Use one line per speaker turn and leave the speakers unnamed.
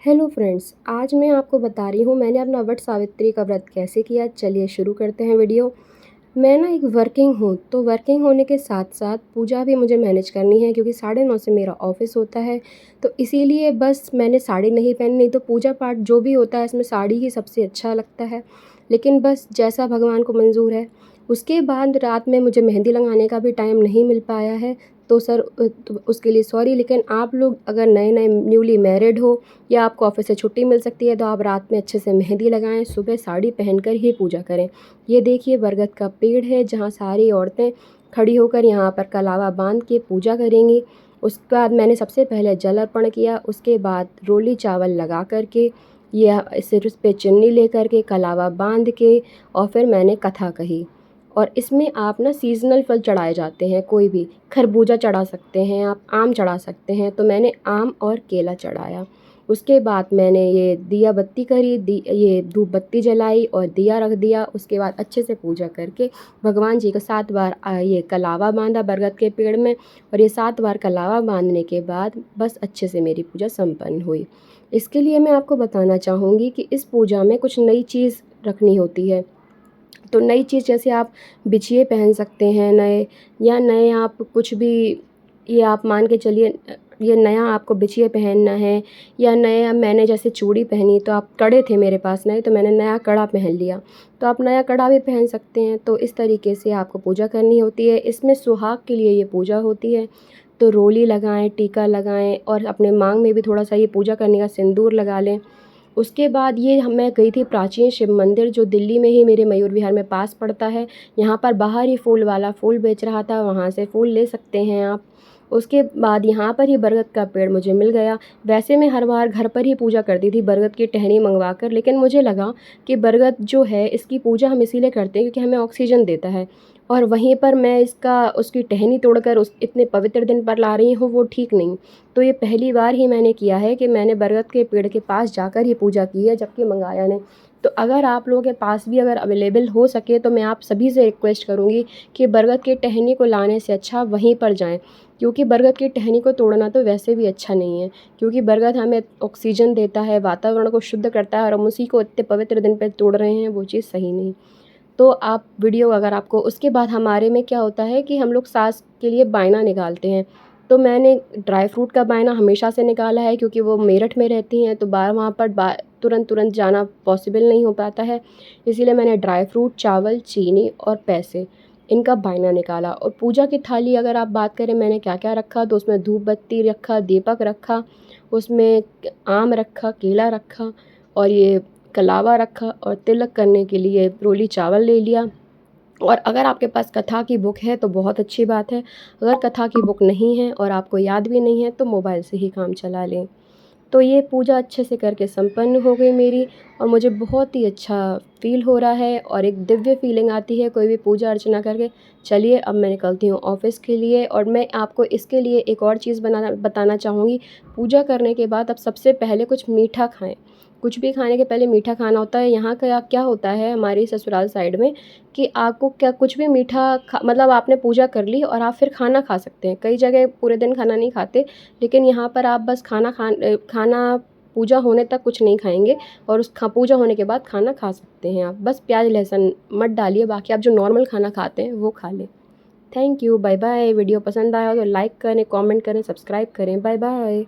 Hello friends, आज मैं आपको बता रही हूँ मैंने अपना वट सावित्री का व्रत कैसे किया। चलिए शुरू करते हैं वीडियो। मैं ना एक वर्किंग हूँ, तो वर्किंग होने के साथ साथ पूजा भी मुझे मैनेज करनी है क्योंकि 9:30 से मेरा ऑफिस होता है। तो इसीलिए बस मैंने साड़ी नहीं पहनी, नहीं तो पूजा पाठ जो भी होता है इसमें साड़ी ही सबसे अच्छा लगता है। लेकिन बस जैसा भगवान को मंजूर है। उसके बाद रात में मुझे मेहंदी लगाने का भी टाइम नहीं मिल पाया है, तो सर तो उसके लिए सॉरी। लेकिन आप लोग अगर नए नए न्यूली मैरिड हो या आपको ऑफिस से छुट्टी मिल सकती है तो आप रात में अच्छे से मेहंदी लगाएं, सुबह साड़ी पहनकर ही पूजा करें। ये देखिए बरगद का पेड़ है जहाँ सारी औरतें खड़ी होकर यहाँ पर कलावा बांध के पूजा करेंगी। उसके बाद मैंने सबसे पहले जल अर्पण किया, उसके बाद रोली चावल लगा करके या सिर पे चुन्नी लेकर के कलावा बांध के और फिर मैंने कथा कही। और इसमें आप ना सीज़नल फल चढ़ाए जाते हैं, कोई भी खरबूजा चढ़ा सकते हैं, आप आम चढ़ा सकते हैं। तो मैंने आम और केला चढ़ाया। उसके बाद मैंने ये दिया बत्ती करी, ये धूप बत्ती जलाई और दिया रख दिया। उसके बाद अच्छे से पूजा करके भगवान जी का 7 बार ये कलावा बांधा बरगद के पेड़ में। और ये 7 बार कलावा बांधने के बाद बस अच्छे से मेरी पूजा संपन्न हुई। इसके लिए मैं आपको बताना चाहूँगी कि इस पूजा में कुछ नई चीज़ रखनी होती है। तो नई चीज़ जैसे आप बिछिए पहन सकते हैं नए, या नए आप कुछ भी, ये आप मान के चलिए ये नया आपको बिछिए पहनना है। या नया मैंने जैसे चूड़ी पहनी तो आप कड़े थे मेरे पास नए, तो मैंने नया कड़ा पहन लिया, तो आप नया कड़ा भी पहन सकते हैं। तो इस तरीके से आपको पूजा करनी होती है। इसमें सुहाग के लिए ये पूजा होती है। तो रोली लगाएं, टीका लगाएं और अपने मांग में भी थोड़ा सा ये पूजा करने का सिंदूर लगा लें। उसके बाद ये मैं गई थी प्राचीन शिव मंदिर जो दिल्ली में ही मेरे मयूर विहार में पास पड़ता है। यहाँ पर बाहर ही फूल वाला फूल बेच रहा था, वहाँ से फूल ले सकते हैं आप। उसके बाद यहाँ पर ही बरगद का पेड़ मुझे मिल गया। वैसे मैं हर बार घर पर ही पूजा करती थी बरगद की टहनी मंगवा कर, लेकिन मुझे लगा कि बरगद जो है इसकी पूजा हम इसीलिए करते हैं क्योंकि हमें ऑक्सीजन देता है। और वहीं पर मैं उसकी टहनी तोड़कर उस इतने पवित्र दिन पर ला रही हूँ, वो ठीक नहीं। तो ये पहली बार ही मैंने किया है कि मैंने बरगद के पेड़ के पास जाकर ही पूजा की है, जबकि मंगाया नहीं। तो अगर आप लोगों के पास भी अगर अवेलेबल हो सके तो मैं आप सभी से रिक्वेस्ट करूँगी कि बरगद की टहनी को लाने से अच्छा वहीं पर जाएं, क्योंकि बरगद की टहनी को तोड़ना तो वैसे भी अच्छा नहीं है। क्योंकि बरगद हमें ऑक्सीजन देता है, वातावरण को शुद्ध करता है, और हम उसी को इतने पवित्र दिन पर तोड़ रहे हैं, वो चीज़ सही नहीं। तो आप वीडियो अगर आपको, उसके बाद हमारे में क्या होता है कि हम लोग सास के लिए बायना निकालते हैं। तो मैंने ड्राई फ्रूट का बायना हमेशा से निकाला है क्योंकि वो मेरठ में रहती हैं, तो बाहर वहाँ पर तुरंत तुरंत जाना पॉसिबल नहीं हो पाता है। इसीलिए मैंने ड्राई फ्रूट, चावल, चीनी और पैसे, इनका बायना निकाला। और पूजा की थाली अगर आप बात करें मैंने क्या क्या रखा, तो उसमें धूप बत्ती रखा, दीपक रखा, उसमें आम रखा, केला रखा और ये कलावा रखा, और तिलक करने के लिए रोली चावल ले लिया। और अगर आपके पास कथा की बुक है तो बहुत अच्छी बात है। अगर कथा की बुक नहीं है और आपको याद भी नहीं है तो मोबाइल से ही काम चला लें। तो ये पूजा अच्छे से करके संपन्न हो गई मेरी, और मुझे बहुत ही अच्छा फ़ील हो रहा है और एक दिव्य फीलिंग आती है कोई भी पूजा अर्चना करके। चलिए अब मैं निकलती हूँ ऑफ़िस के लिए। और मैं आपको इसके लिए एक और चीज़ बताना चाहूँगी। पूजा करने के बाद आप सबसे पहले कुछ मीठा खाएँ। कुछ भी खाने के पहले मीठा खाना होता है। यहाँ का क्या होता है हमारी ससुराल साइड में कि आपको क्या कुछ भी मीठा मतलब आपने पूजा कर ली और आप फिर खाना खा सकते हैं। कई जगह पूरे दिन खाना नहीं खाते, लेकिन यहाँ पर आप बस खाना पूजा होने तक कुछ नहीं खाएंगे, और पूजा होने के बाद खाना खा सकते हैं आप। बस प्याज लहसुन मत डालिए, बाकी आप जो नॉर्मल खाना खाते हैं वो खा लें। Thank you, bye bye. Video पसंद आया हो तो लाइक करें, कमेंट करें, सब्सक्राइब करें। Bye bye.